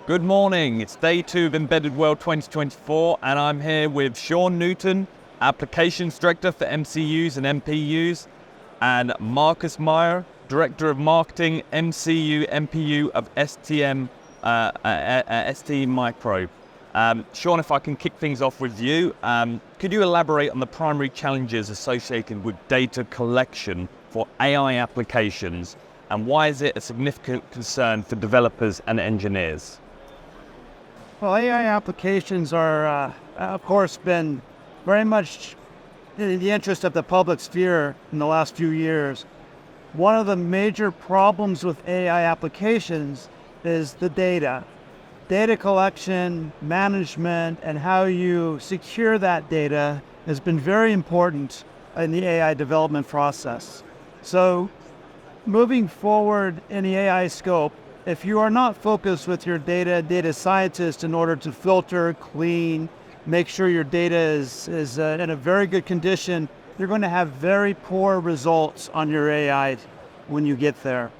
Good morning, it's day 2 of Embedded World 2024 and I'm here with Sean Newton, Applications Director for MCUs and MPUs, and Markus Mayr, Director of Marketing MCU MPU of STMicro. Sean, if I can kick things off with you, could you elaborate on the primary challenges associated with data collection for AI applications, and why is it a significant concern for developers and engineers? Well, AI applications are, of course, been very much in the interest of the public sphere in the last few years. One of the major problems with AI applications is the data. Data collection, management, and how you secure that data has been very important in the AI development process. So, moving forward in the AI scope, if you are not focused with your data scientist in order to filter, clean, make sure your data is in a very good condition, you're going to have very poor results on your AI when you get there.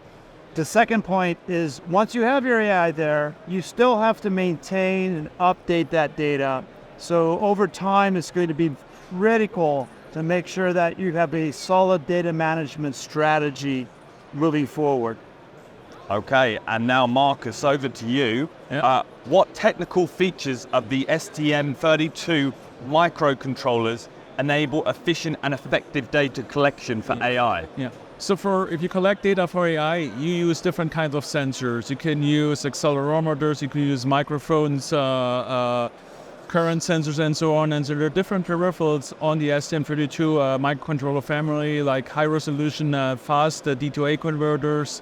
The second point is, once you have your AI there, you still have to maintain and update that data. So over time, it's going to be critical to make sure that you have a solid data management strategy moving forward. Okay, and now Markus, over to you. Yeah. What technical features of the STM32 microcontrollers enable efficient and effective data collection for AI? Yeah. So if you collect data for AI, you use different kinds of sensors. You can use accelerometers, you can use microphones, current sensors, and so on. And so there are different peripherals on the STM32 microcontroller family, like high-resolution fast D2A converters,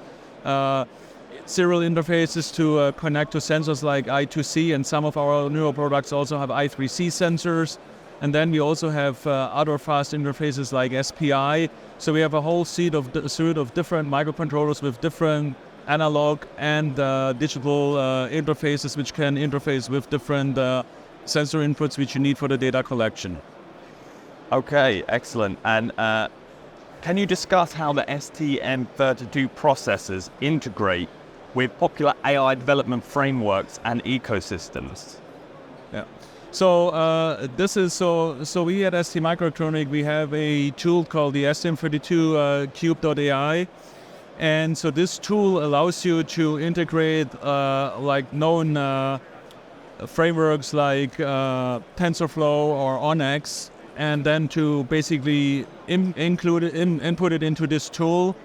serial interfaces to connect to sensors like I2C, and some of our newer products also have I3C sensors. And then we also have other fast interfaces like SPI. So we have a whole suite of different microcontrollers with different analog and digital interfaces, which can interface with different sensor inputs which you need for the data collection. Okay, excellent. And can you discuss how the STM32 processors integrate with popular AI development frameworks and ecosystems? Yeah. So we at STMicroelectronics, we have a tool called the STM32 Cube.ai, and so this tool allows you to integrate like known frameworks like TensorFlow or ONNX, and then to basically input it into this tool,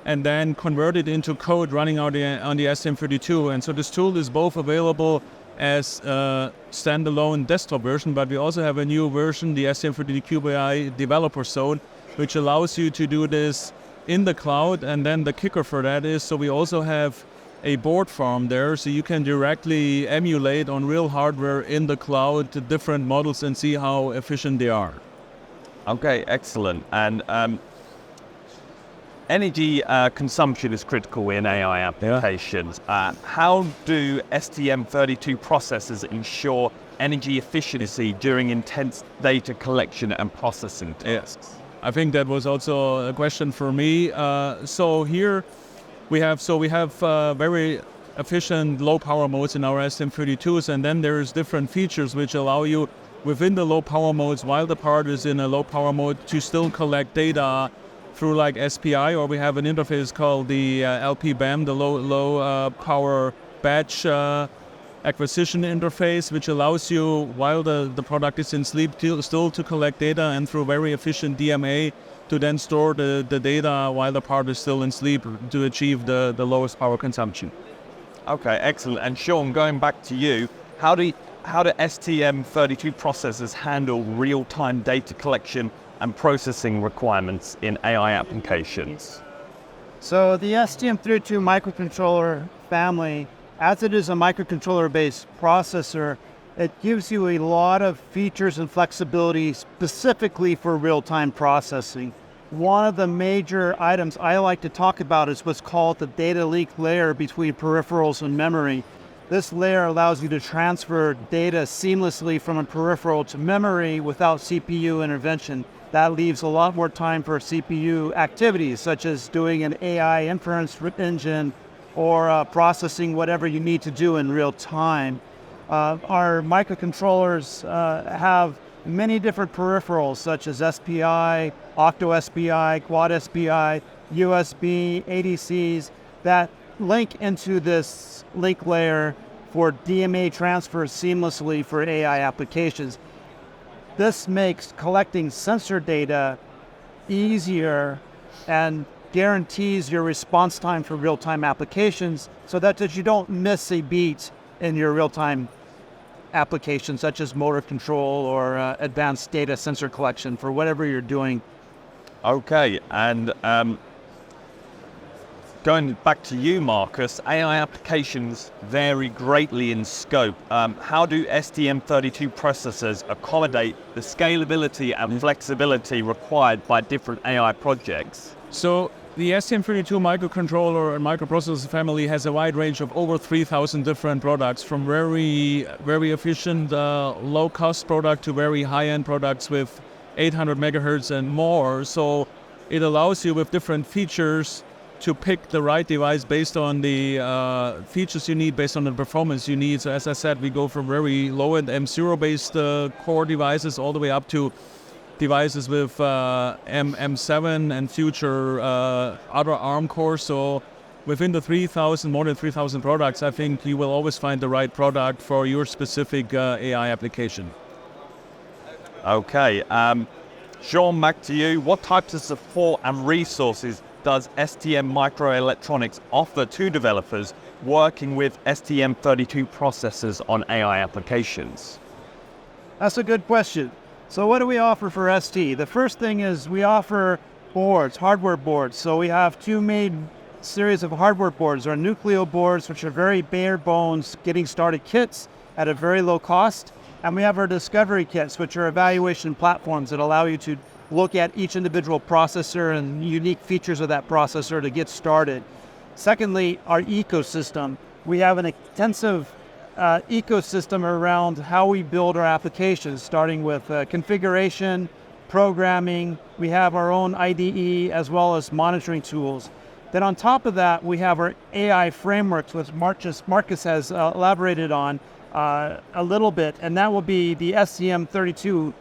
and then convert it into code running on the STM32. And so this tool is both available as a standalone desktop version, but we also have a new version, the STM32 Cube.ai Developer Zone, which allows you to do this in the cloud. And then the kicker for that is, so we also have a board farm there, so you can directly emulate on real hardware in the cloud the different models and see how efficient they are. Okay, excellent. And energy consumption is critical in AI applications. Yeah. How do STM32 processors ensure energy efficiency during intense data collection and processing tasks? Yes. I think that was also a question for me. So here we have very efficient low power modes in our STM32s, and then there's different features which allow you within the low power modes, while the part is in a low power mode, to still collect data through like SPI, or we have an interface called the LPBAM, the low power batch acquisition interface, which allows you, while the product is in sleep, still to collect data, and through very efficient DMA to then store the data while the part is still in sleep to achieve the lowest power consumption. Okay, excellent. And Sean, going back to you, how do STM32 processors handle real-time data collection and processing requirements in AI applications? So the STM32 microcontroller family, as it is a microcontroller-based processor, it gives you a lot of features and flexibility specifically for real-time processing. One of the major items I like to talk about is what's called the data link layer between peripherals and memory. This layer allows you to transfer data seamlessly from a peripheral to memory without CPU intervention. That leaves a lot more time for CPU activities, such as doing an AI inference engine or processing whatever you need to do in real time. Our microcontrollers have many different peripherals such as SPI, Octo SPI, Quad SPI, USB, ADCs that link into this link layer for DMA transfer seamlessly for AI applications. This makes collecting sensor data easier and guarantees your response time for real-time applications so that you don't miss a beat in your real-time applications such as motor control or advanced data sensor collection for whatever you're doing. Okay, and going back to you, Markus, AI applications vary greatly in scope. How do STM32 processors accommodate the scalability and flexibility required by different AI projects? So the STM32 microcontroller and microprocessor family has a wide range of over 3,000 different products, from very efficient, low-cost product to very high-end products with 800 megahertz and more. So it allows you with different features to pick the right device based on the features you need, based on the performance you need. So as I said, we go from very low-end M0-based core devices all the way up to devices with M7 and future other ARM cores. So within the more than 3,000 products, I think you will always find the right product for your specific AI application. Okay, Sean, back to you. What types of support and resources does STMicroelectronics offer to developers working with STM32 processors on AI applications? That's a good question. So what do we offer for ST? The first thing is we offer boards, hardware boards. So we have two main series of hardware boards. Our Nucleo boards, which are very bare bones, getting started kits at a very low cost. And we have our Discovery kits, which are evaluation platforms that allow you to look at each individual processor and unique features of that processor to get started. Secondly, our ecosystem. We have an extensive ecosystem around how we build our applications, starting with configuration, programming. We have our own IDE as well as monitoring tools. Then on top of that, we have our AI frameworks, which Markus has elaborated on a little bit, and that will be the STM32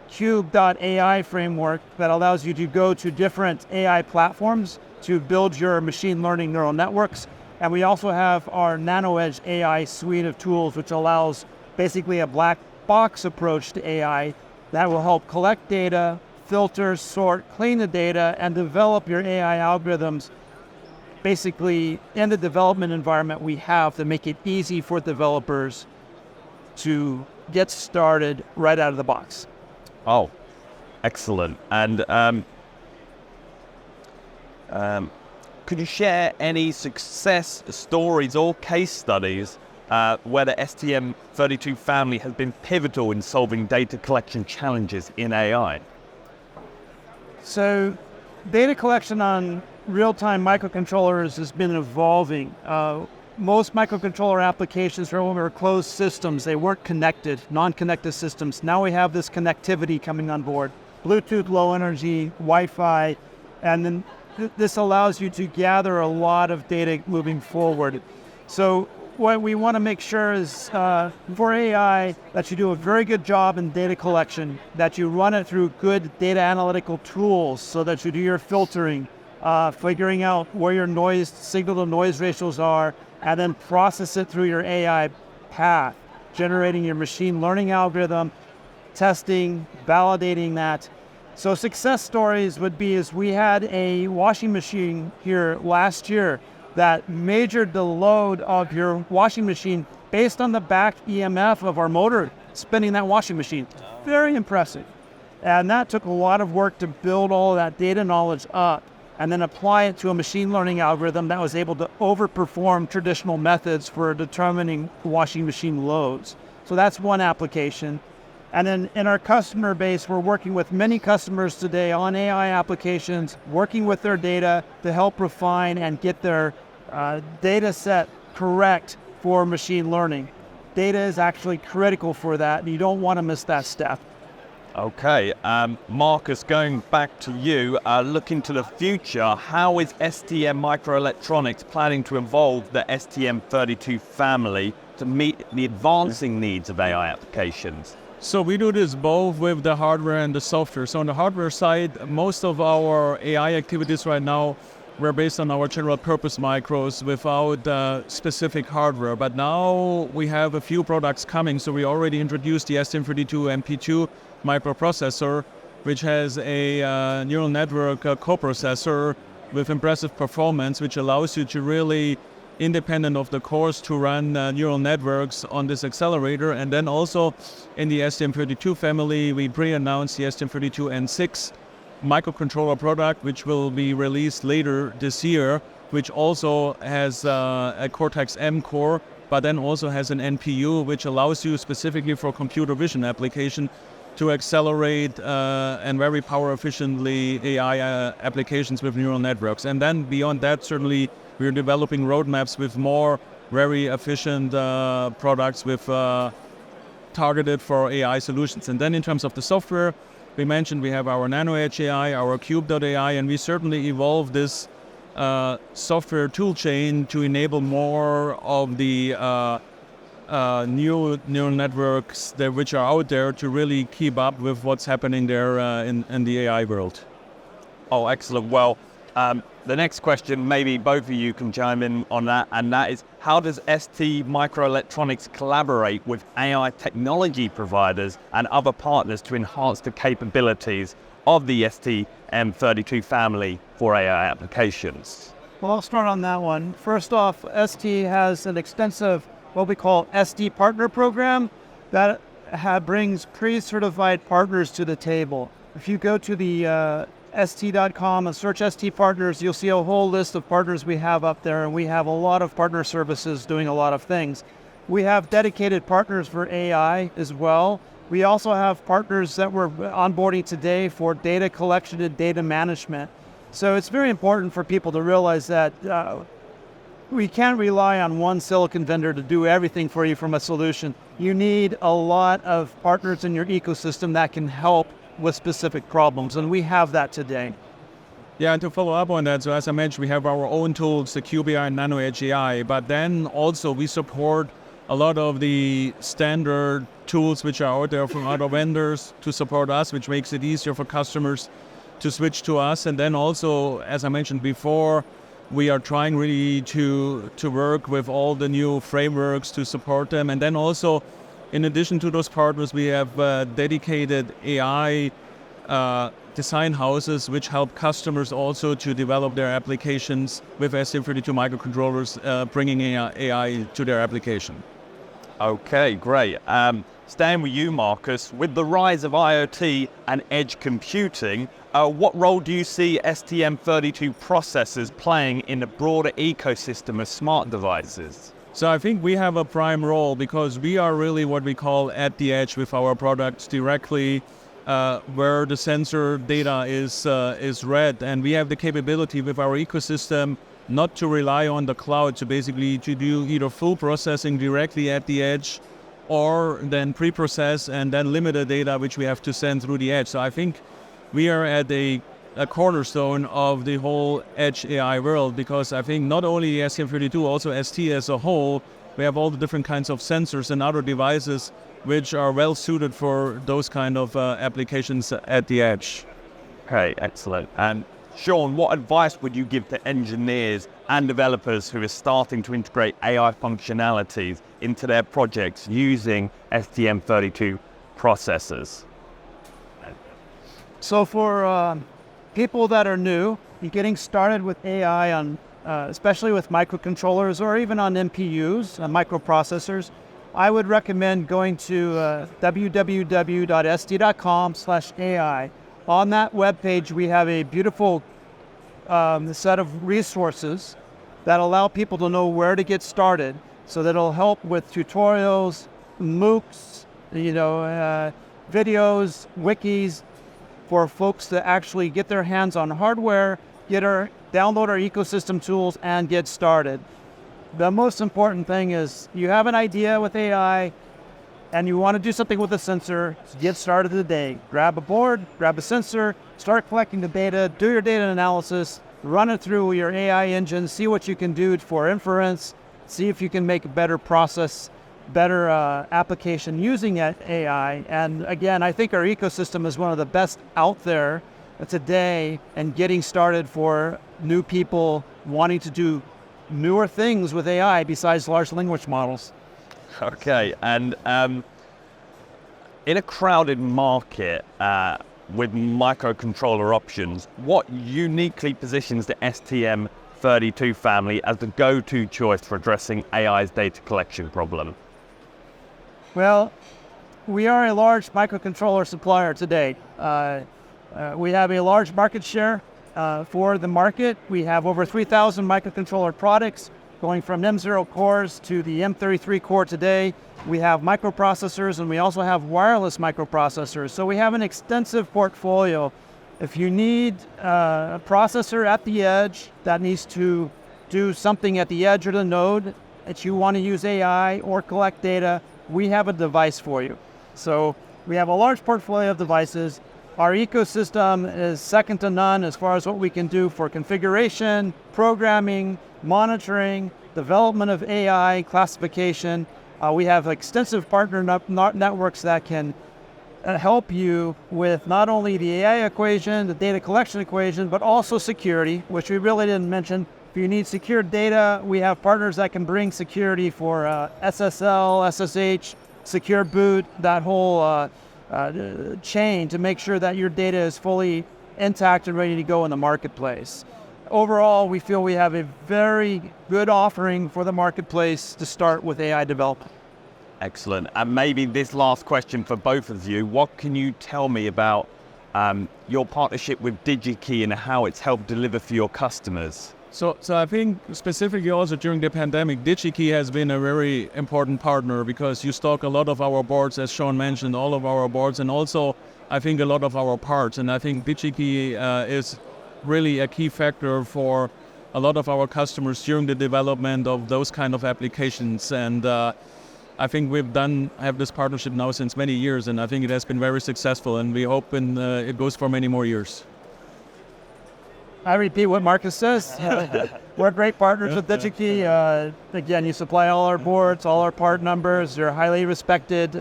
Cube.ai framework that allows you to go to different AI platforms to build your machine learning neural networks. And we also have our NanoEdge AI suite of tools, which allows basically a black box approach to AI that will help collect data, filter, sort, clean the data, and develop your AI algorithms basically in the development environment we have to make it easy for developers to get started right out of the box. Oh, excellent. And could you share any success stories or case studies where the STM32 family has been pivotal in solving data collection challenges in AI? So data collection on real-time microcontrollers has been evolving. Most microcontroller applications were closed systems. They weren't connected, non-connected systems. Now we have this connectivity coming on board. Bluetooth Low Energy, Wi-Fi, and then this allows you to gather a lot of data moving forward. So what we want to make sure is for AI that you do a very good job in data collection, that you run it through good data analytical tools so that you do your filtering, figuring out where your signal-to-noise ratios are, and then process it through your AI path, generating your machine learning algorithm, testing, validating that. So success stories would be is we had a washing machine here last year that measured the load of your washing machine based on the back EMF of our motor spinning that washing machine. Very impressive. And that took a lot of work to build all of that data knowledge up and then apply it to a machine learning algorithm that was able to overperform traditional methods for determining washing machine loads. So that's one application. And then in our customer base, we're working with many customers today on AI applications, working with their data to help refine and get their data set correct for machine learning. Data is actually critical for that, and you don't want to miss that step. Okay, Markus, going back to you, looking to the future, how is STMicroelectronics planning to evolve the STM32 family to meet the advancing needs of AI applications? So we do this both with the hardware and the software. So on the hardware side, most of our AI activities right now were based on our general purpose micros without specific hardware. But now we have a few products coming. So we already introduced the STM32 MP2 microprocessor, which has a neural network coprocessor with impressive performance, which allows you to really, independent of the cores, to run neural networks on this accelerator. And then also in the STM32 family, we pre-announced the STM32N6 microcontroller product, which will be released later this year, which also has a Cortex-M core, but then also has an NPU, which allows you specifically for computer vision application to accelerate and very power efficiently AI applications with neural networks. And then beyond that, certainly we're developing roadmaps with more very efficient products with targeted for AI solutions. And then in terms of the software, we mentioned we have our Nano Edge AI, our Cube.ai, and we certainly evolve this software tool chain to enable more of the new neural networks which are out there to really keep up with what's happening there in the AI world. Oh, excellent. Well, the next question, maybe both of you can chime in on that, and that is, how does STMicroelectronics collaborate with AI technology providers and other partners to enhance the capabilities of the STM32 family for AI applications? Well, I'll start on that one. First off, ST has an extensive what we call ST Partner Program that brings pre-certified partners to the table. If you go to the st.com and search ST Partners, you'll see a whole list of partners we have up there, and we have a lot of partner services doing a lot of things. We have dedicated partners for AI as well. We also have partners that we're onboarding today for data collection and data management. So it's very important for people to realize that we can't rely on one silicon vendor to do everything for you from a solution. You need a lot of partners in your ecosystem that can help with specific problems, and we have that today. Yeah, and to follow up on that, so as I mentioned, we have our own tools, the QBI and Nano Edge AI, but then also we support a lot of the standard tools which are out there from other vendors to support us, which makes it easier for customers to switch to us. And then also, as I mentioned before, we are trying really to work with all the new frameworks to support them. And then also, in addition to those partners, we have dedicated AI design houses which help customers also to develop their applications with STM32 microcontrollers, bringing AI to their application. Okay, great. Staying with you, Markus, with the rise of IoT and edge computing, what role do you see STM32 processors playing in the broader ecosystem of smart devices? So I think we have a prime role because we are really what we call at the edge with our products directly where the sensor data is read, and we have the capability with our ecosystem not to rely on the cloud, so basically to do either full processing directly at the edge or then pre-process and then limit the data which we have to send through the edge. So I think we are at a cornerstone of the whole edge AI world, because I think not only STM32, also ST as a whole, we have all the different kinds of sensors and other devices which are well suited for those kind of applications at the edge. Okay, excellent. And Sean, what advice would you give to engineers and developers who are starting to integrate AI functionalities into their projects using STM32 processors? So for people that are new, getting started with AI on, especially with microcontrollers or even on MPUs, microprocessors, I would recommend going to www.st.com/AI. On that webpage, we have a beautiful set of resources that allow people to know where to get started. So that'll help with tutorials, MOOCs, videos, wikis, for folks to actually get their hands on hardware, download our ecosystem tools, and get started. The most important thing is you have an idea with AI, and you want to do something with a sensor, get started today. Grab a board, grab a sensor, start collecting the data, do your data analysis, run it through your AI engine, see what you can do for inference, see if you can make a better process, better application using AI. And again, I think our ecosystem is one of the best out there today and getting started for new people wanting to do newer things with AI besides large language models. Okay, and in a crowded market with microcontroller options, what uniquely positions the STM32 family as the go-to choice for addressing AI's data collection problem? Well, we are a large microcontroller supplier today. We have a large market share for the market. We have over 3,000 microcontroller products, going from M0 cores to the M33 core today. We have microprocessors, and we also have wireless microprocessors. So we have an extensive portfolio. If you need a processor at the edge that needs to do something at the edge or the node, that you want to use AI or collect data, we have a device for you. So we have a large portfolio of devices. Our ecosystem is second to none as far as what we can do for configuration, programming, monitoring, development of AI, classification. We have extensive partner networks that can help you with not only the AI equation, the data collection equation, but also security, which we really didn't mention. If you need secure data, we have partners that can bring security for SSL, SSH, secure boot, that whole chain to make sure that your data is fully intact and ready to go in the marketplace. Overall, we feel we have a very good offering for the marketplace to start with AI development. Excellent. And maybe this last question for both of you, what can you tell me about your partnership with DigiKey and how it's helped deliver for your customers? So I think specifically also during the pandemic, DigiKey has been a very important partner because you stock a lot of our boards, as Sean mentioned, all of our boards, and also I think a lot of our parts. And I think DigiKey is really a key factor for a lot of our customers during the development of those kind of applications. And I think have this partnership now since many years, and I think it has been very successful, and we hope it goes for many more years. I repeat what Markus says. We're great partners with DigiKey. Again, you supply all our boards, all our part numbers. You're highly respected.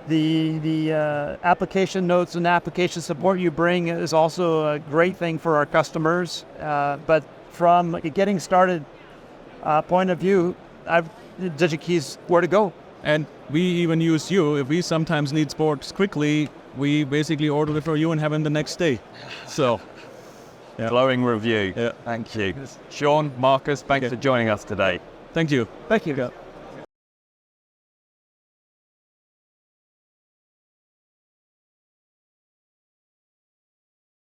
The application notes and application support you bring is also a great thing for our customers. But from a getting started point of view, DigiKey's where to go. And we even use you. If we sometimes need boards quickly, we basically order it for you and have them the next day. So. Yeah. Glowing review. Yeah. Thank you. Sean, Markus, thanks for joining us today. Thank you. Thank you.